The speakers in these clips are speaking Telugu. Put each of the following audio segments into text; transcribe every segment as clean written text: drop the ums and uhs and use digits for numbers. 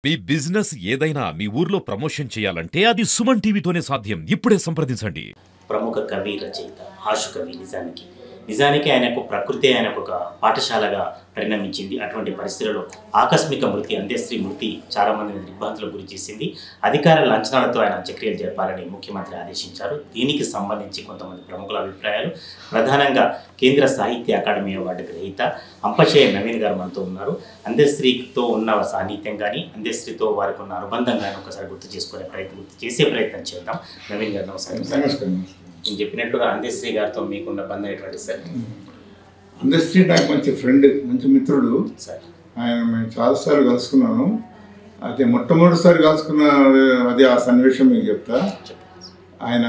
మీ బిజినెస్ ఏదైనా మీ ఊర్లో ప్రమోషన్ చేయాలంటే అది సుమన్ టీవీతోనే సాధ్యం. ఇప్పుడే సంప్రదించండి. ప్రముఖ కవి రచయిత ఆశు కవి నిజానికి ఆయనకు ప్రకృతి ఆయనకు ఒక పాఠశాలగా పరిణమించింది. అటువంటి పరిస్థితులలో ఆకస్మిక మృతి అంత్యశ్రీ మృతి చాలామందిని దిగ్భ్రాంతులకు గురి చేసింది. అధికార లంచనాలతో ఆయన అంత్యక్రియలు జరపాలని ముఖ్యమంత్రి ఆదేశించారు. దీనికి సంబంధించి కొంతమంది ప్రముఖుల అభిప్రాయాలు, ప్రధానంగా కేంద్ర సాహిత్య అకాడమీ అవార్డు గ్రహీత అంపశయ్య నవీన్ గారు మనతో ఉన్నారు. అంత్యశ్రీతో ఉన్న సాన్నిధ్యం కానీ అంత్యశ్రీతో వారికి ఉన్న అనుబంధం కానీ ఒకసారి గుర్తు చేసే ప్రయత్నం చేద్దాం. నవీన్ గారు నమస్కారం. నేను చెప్పినట్టుగా అంత్యశ్రీ గారితో మీకున్న బంధం ఎటువంటి సార్? అంత్యశ్రీ నాకు మంచి ఫ్రెండ్, మంచి మిత్రుడు సార్. ఆయన మేము చాలాసార్లు కలుసుకున్నాను. అయితే మొట్టమొదటిసారి కలుసుకున్న అది ఆ సన్నివేశం మీకు చెప్తా. ఆయన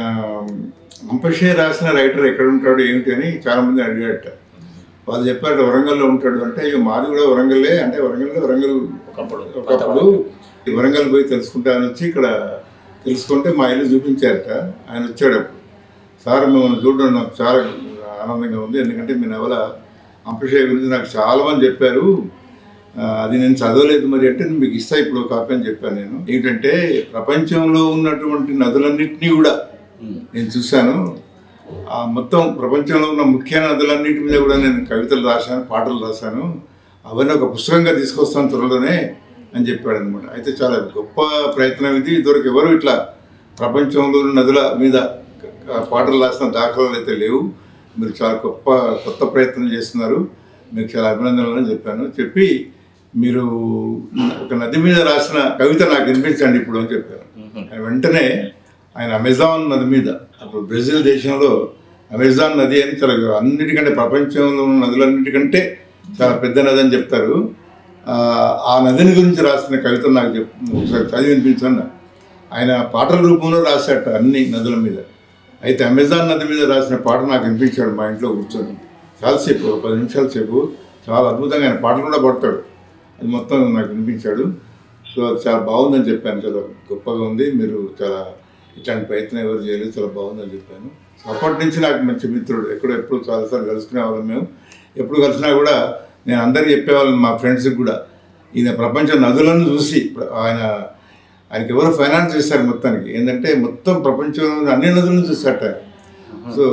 అంపశయ్య రాసిన రైటర్ ఎక్కడ ఉంటాడు ఏమిటి అని చాలామంది అడిగాట. వాళ్ళు చెప్పారు వరంగల్లో ఉంటాడు అంటే, ఇక మాది కూడా వరంగల్లే. అంటే వరంగల్ ఒకప్పుడు వరంగల్ పోయి తెలుసుకుంటాను వచ్చి ఇక్కడ తెలుసుకుంటే మా ఇల్లు చూపించారట. ఆయన వచ్చాడు. సార్ మిమ్మల్ని చూడడం నాకు చాలా ఆనందంగా ఉంది, ఎందుకంటే మీ నవల అంపశయ్య గురించి నాకు చాలామంది చెప్పారు, అది నేను చదవలేదు మరి అంటే మీకు ఇస్తా ఇప్పుడు కాపీ అని చెప్పాను. నేను ఏంటంటే ప్రపంచంలో ఉన్నటువంటి నదులన్నింటినీ కూడా నేను చూశాను. మొత్తం ప్రపంచంలో ఉన్న ముఖ్య నదులన్నింటి మీద కూడా నేను కవితలు రాశాను, పాటలు రాశాను. అవన్నీ ఒక పుస్తకంగా తీసుకొస్తాను త్వరలోనే అని చెప్పాడు అనమాట. అయితే చాలా గొప్ప ప్రయత్నం ఇది. ఇదివరకు ఎవరు ఇట్లా ప్రపంచంలో నదుల మీద పాటలు రాసిన దాఖలాలు అయితే లేవు. మీరు చాలా కొత్త ప్రయత్నం చేస్తున్నారు, మీకు చాలా అభినందనలు చెప్పాను. చెప్పి మీరు ఒక నది మీద రాసిన కవిత నాకు వినిపించండి ఇప్పుడు అని చెప్పాను. వెంటనే ఆయన అమెజాన్ నది మీద, అప్పుడు బ్రెజిల్ దేశంలో అమెజాన్ నది అని చాలా అన్నిటికంటే ప్రపంచంలో ఉన్న నదులన్నిటికంటే చాలా పెద్ద నది అని చెప్తారు. ఆ నదిని గురించి రాసిన కవిత నాకు ఒకసారి చదివి వినిపించండి. ఆయన పాటల రూపంలో రాశాట అన్ని నదుల మీద. అయితే అమెజాన్ నది మీద రాసిన పాట నాకు వినిపించాడు మా ఇంట్లో కూర్చొని. చాలాసేపు, 10 నిమిషాల సేపు చాలా అద్భుతంగా ఆయన పాటలు కూడా పడతాడు. అది మొత్తం నాకు వినిపించాడు. సో అది చాలా బాగుందని చెప్పాను. చాలా గొప్పగా ఉంది, మీరు చాలా ఇట్లాంటి ప్రయత్నం ఎవరు చేయలేదు, చాలా బాగుందని చెప్పాను. అప్పటి నుంచి నాకు మంచి మిత్రుడు. ఎప్పుడు చాలాసార్లు కలుసుకునే వాళ్ళం. మేము ఎప్పుడు కలిసినా కూడా నేను అందరికీ చెప్పేవాళ్ళని, మా ఫ్రెండ్స్కి కూడా. ఈయన ప్రపంచ నదులను చూసి ఆయనకి ఎవరు ఫైనాన్స్ చేశారు మొత్తానికి. ఏంటంటే మొత్తం ప్రపంచంలో అన్ని నదులను చూసాట. సో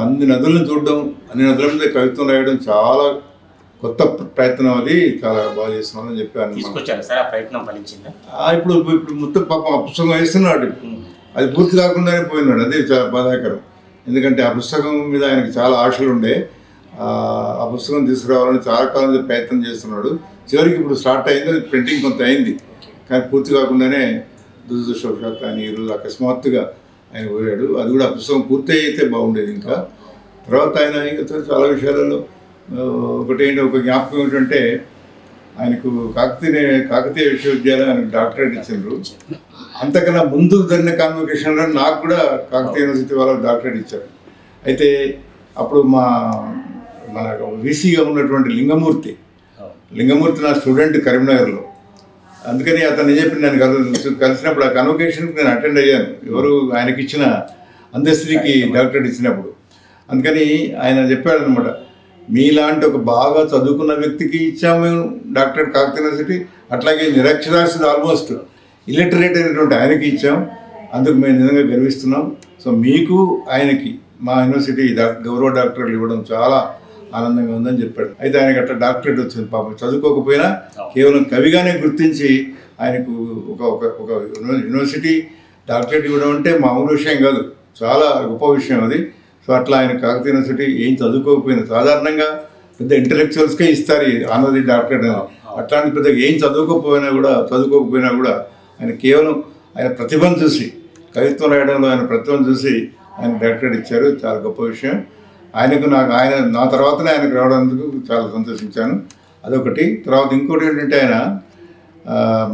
అన్ని నదులను చూడడం, అన్ని నదుల మీద కవిత్వం రాయడం చాలా కొత్త ప్రయత్నం. అది చాలా బాగా చేస్తున్నామని చెప్పాను. ఇప్పుడు మొత్తం పాపం ఆ పుస్తకం వేస్తున్నాడు. అది పూర్తి కాకుండానే పోయినాడు. అది చాలా బాధాకరం. ఎందుకంటే ఆ పుస్తకం మీద ఆయనకి చాలా ఆశలు ఉండే. ఆ పుస్తకం తీసుకురావాలని చాలా కాలం ప్రయత్నం చేస్తున్నాడు. చివరికి ఇప్పుడు స్టార్ట్ అయింది, అది ప్రింటింగ్ కొంత అయింది, కానీ పూర్తి కాకుండానే దురదృష్టవశాత్తు ఆయన ఈరోజు అకస్మాత్తుగా ఆయన పోయాడు. అది కూడా ఆ పుస్తకం పూర్తి అయితే బాగుండేది. ఇంకా తర్వాత ఆయన చాలా విషయాలలో ఒక జ్ఞాపకం ఏంటంటే, ఆయనకు కాకతీయ విశ్వవిద్యాలయం ఆయనకు డాక్టరేట్ ఇచ్చిండ్రు. అంతకన్నా ముందు జరిగిన కాన్వకేషన్లో నాకు కూడా కాకతీయ యూనివర్సిటీ వాళ్ళకి డాక్టరేట్ ఇచ్చారు. అయితే అప్పుడు మన వీసీగా ఉన్నటువంటి లింగమూర్తి నా స్టూడెంట్ కరీంనగర్లో. అందుకని అతను చెప్పి నేను కలిసినప్పుడు ఆ కన్వకేషన్కి నేను అటెండ్ అయ్యాను. ఎవరు ఆయనకి ఇచ్చిన అంత్యశ్రీకి డాక్టరేట్ ఇచ్చినప్పుడు. అందుకని ఆయన చెప్పాడనమాట, మీలాంటి ఒక బాగా చదువుకున్న వ్యక్తికి ఇచ్చాము మేము డాక్టరేట్ కాకతీయ యూనివర్సిటీ, అట్లాగే నిరక్షరాస్యుడు ఆల్మోస్ట్ ఇలిటరేట్ అయినటువంటి ఆయనకి ఇచ్చాం. అందుకు మేము నిజంగా గర్విస్తున్నాం. సో మీకు ఆయనకి మా యూనివర్సిటీ గౌరవ డాక్టరేట్లు ఇవ్వడం చాలా ఆనందంగా ఉందని చెప్పాడు. అయితే ఆయనకి అట్లా డాక్టరేట్ వచ్చింది. పాపం చదువుకోకపోయినా కేవలం కవిగానే గుర్తించి ఆయనకు ఒక యూనివర్సిటీ డాక్టరేట్ ఇవ్వడం అంటే మామూలు విషయం కాదు, చాలా గొప్ప విషయం అది. సో అట్లా ఆయన కాకతీయ యూనివర్సిటీ ఏం చదువుకోకపోయినా, సాధారణంగా పెద్ద ఇంటలెక్చువల్స్కే ఇస్తారు ఈ ఆనరీ డాక్టరేట్ అని. అట్లాంటి పెద్ద ఏం చదువుకోకపోయినా కూడా ఆయన కేవలం ఆయన ప్రతిభను చూసి, కవిత్వం రాయడంలో ఆయన ప్రతిభను చూసి ఆయన డాక్టరేట్ ఇచ్చారు. చాలా గొప్ప విషయం. ఆయన నా తర్వాతనే ఆయనకు రావడానికి చాలా సంతోషించాను. అదొకటి. తర్వాత ఇంకోటి ఏంటంటే, ఆయన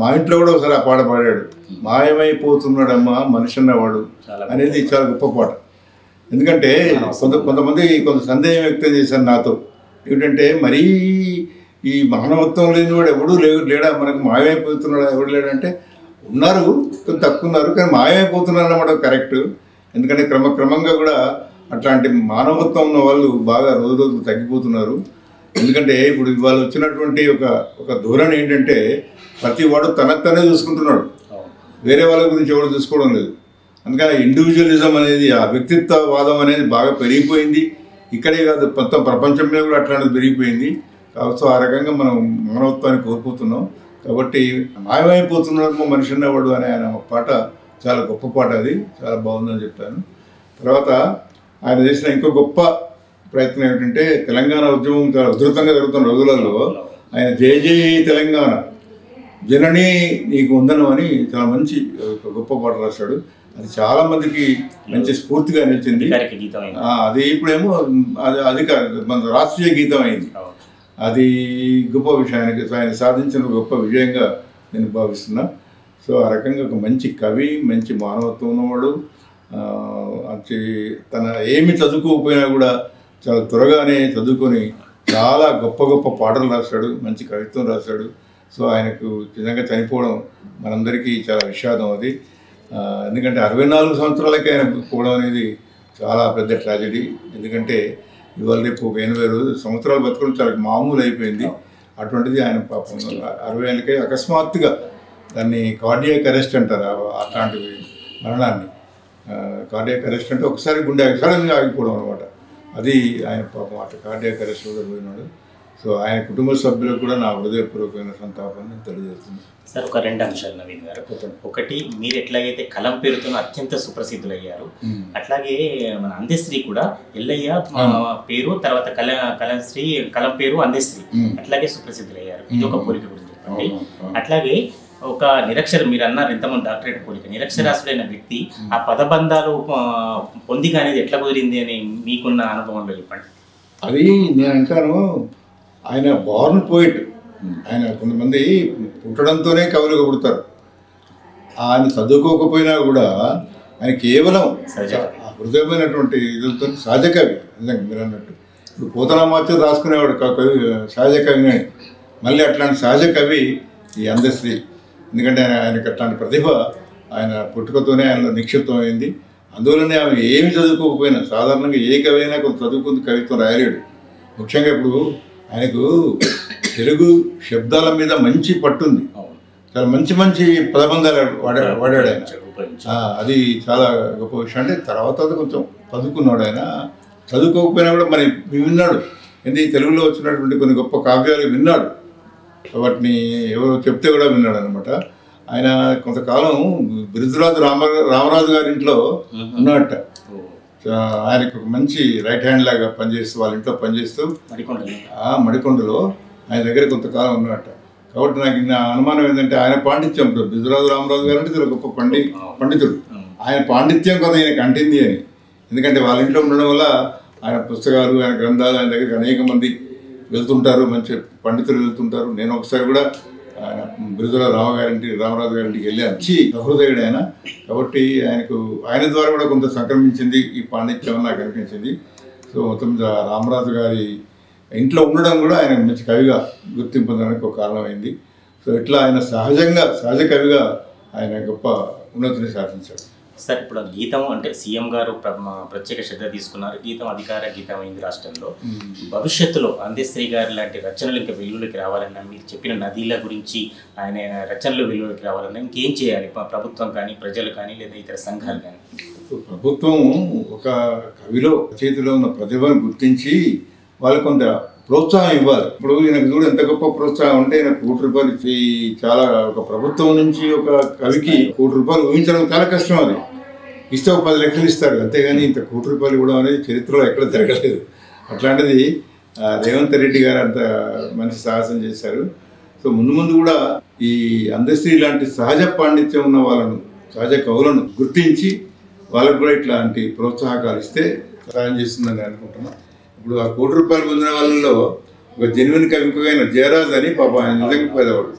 మా ఇంట్లో కూడా ఒకసారి ఆ పాట పాడాడు, మాయమైపోతున్నాడమ్మా మనిషి అన్నవాడు అనేది. చాలా గొప్ప పాట. ఎందుకంటే కొంతమంది సందేహం వ్యక్తం చేశారు నాతో. ఏమిటంటే, మరీ ఈ మానవత్వం లేనివాడు ఎవడూ లేడా, మనకు మాయమైపోతున్నాడు ఎవడు లేడంటే, ఉన్నారు, కొంత తక్కువ ఉన్నారు, కానీ మాయమైపోతున్నారు అన్నమాట కరెక్ట్. ఎందుకంటే క్రమంగా కూడా అట్లాంటి మానవత్వం ఉన్న వాళ్ళు బాగా రోజు తగ్గిపోతున్నారు. ఎందుకంటే ఇప్పుడు ఇవాళ వచ్చినటువంటి ఒక ధోరణి ఏంటంటే, ప్రతి వాడు తనే చూసుకుంటున్నాడు, వేరే వాళ్ళ గురించి ఎవరు చూసుకోవడం లేదు. అందుకని ఇండివిజువలిజం అనేది, ఆ వ్యక్తిత్వవాదం అనేది బాగా పెరిగిపోయింది. ఇక్కడే కాదు, మొత్తం ప్రపంచం మీద కూడా అట్లాంటిది పెరిగిపోయింది. కాబట్టి ఆ రకంగా మనం మానవత్వాన్ని కోల్పోతున్నాం. కాబట్టి మాయమైపోతున్నాడేమో మనిషి అన్నవాడు అనే ఆయన పాట చాలా గొప్ప పాట, అది చాలా బాగుందని చెప్పాను. తర్వాత ఆయన చేసిన ఇంకో గొప్ప ప్రయత్నం ఏమిటంటే, తెలంగాణ ఉద్యమం చాలా ఉధృతంగా జరుగుతున్న రోజులలో ఆయన జై జై తెలంగాణ జనని నీకు వందనం అని చాలా మంచి గొప్ప పాట రాశాడు. అది చాలా మందికి మంచి స్ఫూర్తిగా నిలిచింది. అది ఇప్పుడేమో అది మన రాష్ట్రీయ గీతం అయింది. అది గొప్ప విషయానికి ఆయన సాధించిన గొప్ప విజయంగా నేను భావిస్తున్నా. సో ఆ రకంగా ఒక మంచి కవి, మంచి మానవత్వం ఉన్నవాడు. తన ఏమి చదువుకోకపోయినా కూడా చాలా త్వరగానే చదువుకొని చాలా గొప్ప గొప్ప పాటలు రాశాడు, మంచి కవిత్వం రాశాడు. సో ఆయనకు నిజంగా చనిపోవడం మనందరికీ చాలా విషాదం అది. ఎందుకంటే 64 సంవత్సరాలకి ఆయన పోవడం అనేది చాలా పెద్ద ట్రాజెడీ. ఎందుకంటే ఇవాళ రేపు ఒక 80 సంవత్సరాలు బతకడం చాలా మామూలు అయిపోయింది. అటువంటిది ఆయన పాపం 60 ఏళ్ళకే అకస్మాత్తుగా, దాన్ని కార్డియాక్ అరెస్ట్ అంటారు అట్లాంటి మరణాన్ని. కార్డియాక్ అరెస్ట్ అంటే ఒకసారి గుండె సడన్గా ఆగిపోవడం అనమాట. అది ఆయన పాపం అట్లా కార్డియాక్ అరెస్ట్ కూడా పోయినాడు. సో ఆయన కుటుంబ సభ్యులకు కూడా నా హృదయపూర్వకమైన సంతాపాన్ని తెలియజేస్తుంది. సార్, ఒక 2 అంశాలు నవీన్ గారు. ఒకటి, మీరు ఎట్లాగైతే కలం పేరుతో అత్యంత సుప్రసిద్ధులయ్యారు, అట్లాగే మన అందశ్రీ కూడా ఎల్లయ్య పేరు, తర్వాత కలంశ్రీ, కలం పేరు అందశ్రీ, అట్లాగే సుప్రసిద్ధులయ్యారు. ఇది ఒక పోలిక గురించి చెప్పండి. అట్లాగే ఒక మీరు అన్నారు ఇంతమంది డాక్టరేట్ పోలిక, నిరక్షరాస్యుడైన వ్యక్తి ఆ పదబంధాలు పొందిక అనేది ఎట్లా కుదిరింది అని మీకున్న అనుభవంలో చెప్పండి. అది నేను అంటాను, ఆయన బార్న్ పోయిట్. ఆయన కొంతమంది పుట్టడంతోనే కవులుగా పుడతారు. ఆయన చదువుకోకపోయినా కూడా ఆయన కేవలం హృదయమైనటువంటి ఇదితో సహజ కవి. నిజంగా మీరు అన్నట్టు ఇప్పుడు పోతనామాత్యం రాసుకునేవాడు కవి, సహజ కవిని. మళ్ళీ అట్లాంటి సహజ కవి ఈ అందశ్రీ. ఎందుకంటే ఆయనకు అట్లాంటి ప్రతిభ ఆయన పుట్టుకతోనే ఆయనలో నిక్షిప్తమైంది. అందువల్లనే ఆమె ఏమి చదువుకోకపోయినా, సాధారణంగా ఏ కవి అయినా కొంత చదువుకుంది కవిత్వం రాయలేడు. ముఖ్యంగా ఇప్పుడు ఆయనకు తెలుగు శబ్దాల మీద మంచి పట్టుంది. చాలా మంచి మంచి పదబంధాలు వాడాడు ఆయన. అది చాలా గొప్ప విషయం. అంటే తర్వాత కొంచెం చదువుకున్నాడు ఆయన. చదువుకోకపోయినా కూడా మరి విన్నాడు. ఎందుకు తెలుగులో వచ్చినటువంటి కొన్ని గొప్ప కావ్యాలు విన్నాడు. వాటిని ఎవరో చెప్తే కూడా విన్నాడు అనమాట. ఆయన కొంతకాలం బిరుదురాజు రామరాజు గారి ఇంట్లో ఉన్నట్ట. ఆయనకు ఒక మంచి రైట్ హ్యాండ్ లాగా పనిచేస్తూ, వాళ్ళ ఇంట్లో పనిచేస్తూ మడికొండలో ఆయన దగ్గర కొంతకాలం ఉన్నట్ట. కాబట్టి నాకు నా అనుమానం ఏంటంటే, ఆయన పాండిత్యం, బిరుదురాజు రామరాజు గారు అంటే చాలా గొప్ప పండితుడు. ఆయన పాండిత్యం కొంత ఆయనకు అంటింది అని. ఎందుకంటే వాళ్ళ ఇంట్లో ఉండడం వల్ల ఆయన పుస్తకాలు, ఆయన గ్రంథాలు, ఆయన దగ్గరికి అనేక మంది వెళ్తుంటారు, మంచి పండితులు వెళ్తుంటారు. నేను ఒకసారి కూడా ఆయన బిరుదురాజు రామరాజు గారింటికి వెళ్ళి వచ్చి సహృదయుడు ఆయన. కాబట్టి ఆయన ద్వారా కూడా కొంత సంక్రమించింది ఈ పాండిత్యం అని నాకు అనిపించింది. సో మొత్తం రామరాజు గారి ఇంట్లో ఉండడం కూడా ఆయన మంచి కవిగా గుర్తింపు పొందడానికి ఒక కారణమైంది. సో ఇట్లా ఆయన సహజ కవిగా ఆయన గొప్ప ఉన్నతిని సాధించాడు. సార్, ఇప్పుడు గీతం అంటే సీఎం గారు ప్రత్యేక శ్రద్ధ తీసుకున్నారు. గీతం అధికార గీతం అయింది రాష్ట్రంలో. భవిష్యత్తులో అందశ్రీ గారి లాంటి రచనలు ఇంకా వెలుగులోకి రావాలన్నా, మీరు చెప్పిన నదీల గురించి ఆయన రచనలు వెలుగులోకి రావాలన్నా ఇంకేం చేయాలి ప్రభుత్వం కానీ, ప్రజలు కానీ, లేదా ఇతర సంఘాలు కానీ? ప్రభుత్వం ఒక కవిలో చేతిలో ఉన్న ప్రతిభను గుర్తించి వాళ్ళకు కొంత ప్రోత్సాహం ఇవ్వాలి. ఇప్పుడు ఈయనకు చూడు ఎంత గొప్ప ప్రోత్సాహం అంటే, ఈయన ₹1,00,00,000 ఇచ్చి చాలా, ఒక ప్రభుత్వం నుంచి ఒక కవికి ₹1,00,00,000 ఊహించడం చాలా కష్టం. అది ఇస్తే ఒక 10 లక్షలు ఇస్తారు, అంతేగాని ఇంత ₹1,00,00,000 ఇవ్వడం అనేది చరిత్రలో ఎక్కడ జరగలేదు. అట్లాంటిది రేవంత్ రెడ్డి గారు అంత మంచి సాహసం చేశారు. సో ముందు కూడా ఈ అందశ్రీ లాంటి సహజ పాండిత్యం ఉన్న వాళ్ళను, సహజ కవులను గుర్తించి వాళ్ళకు కూడా ఇట్లాంటి ప్రోత్సాహకాలు ఇస్తే సహాయం చేస్తుందని అనుకుంటున్నాను. ఇప్పుడు ఆ ₹1,00,00,000 పొందిన వాళ్ళలో ఒక జెన్యున్ కవికైన జయరాజ్ అని పాప, ఆయన నిజంగా పేదవాడు.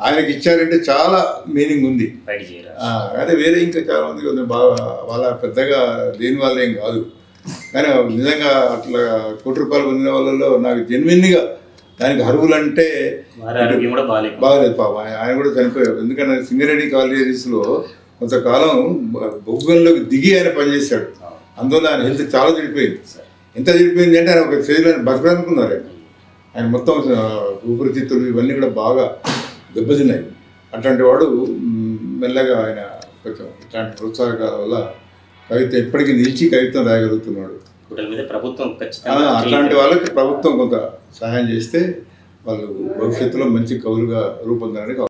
ఆయనకి ఇచ్చారంటే చాలా మీనింగ్ ఉంది. అదే వేరే ఇంకా చాలా మంది బాగా వాళ్ళ పెద్దగా లేని వాళ్ళు ఏం కాదు. కానీ నిజంగా అట్లా ₹1,00,00,000 పొందిన వాళ్ళలో నాకు జెన్యున్గా దానికి అర్హులు అంటే బాగలేదు పాప. ఆయన కూడా చనిపోయారు. ఎందుకంటే సింగరేణి కాలేజెస్లో కొంతకాలం బొగ్గల్లోకి దిగి ఆయన పనిచేశాడు. అందువల్ల ఆయన హెల్త్ చాలా చెడిపోయింది. ఎంత చెడిపోయింది అంటే ఆయన ఒక శరీరాన్ని బతకనుకున్నారు. ఆయన మొత్తం ఊపిరితిత్తులు ఇవన్నీ కూడా బాగా దెబ్బతిన్నాయి. అట్లాంటి వాడు మెల్లగా ఆయన కొంచెం ఇట్లాంటి ప్రోత్సాహకాల వల్ల కవిత ఎప్పటికీ నిలిచి కవిత్వం రాయగలుగుతున్నాడు. మీద ప్రభుత్వం ఖచ్చితంగా అట్లాంటి వాళ్ళకి ప్రభుత్వం కొంత సహాయం చేస్తే వాళ్ళు భవిష్యత్తులో మంచి కవులుగా రూపొందడానికి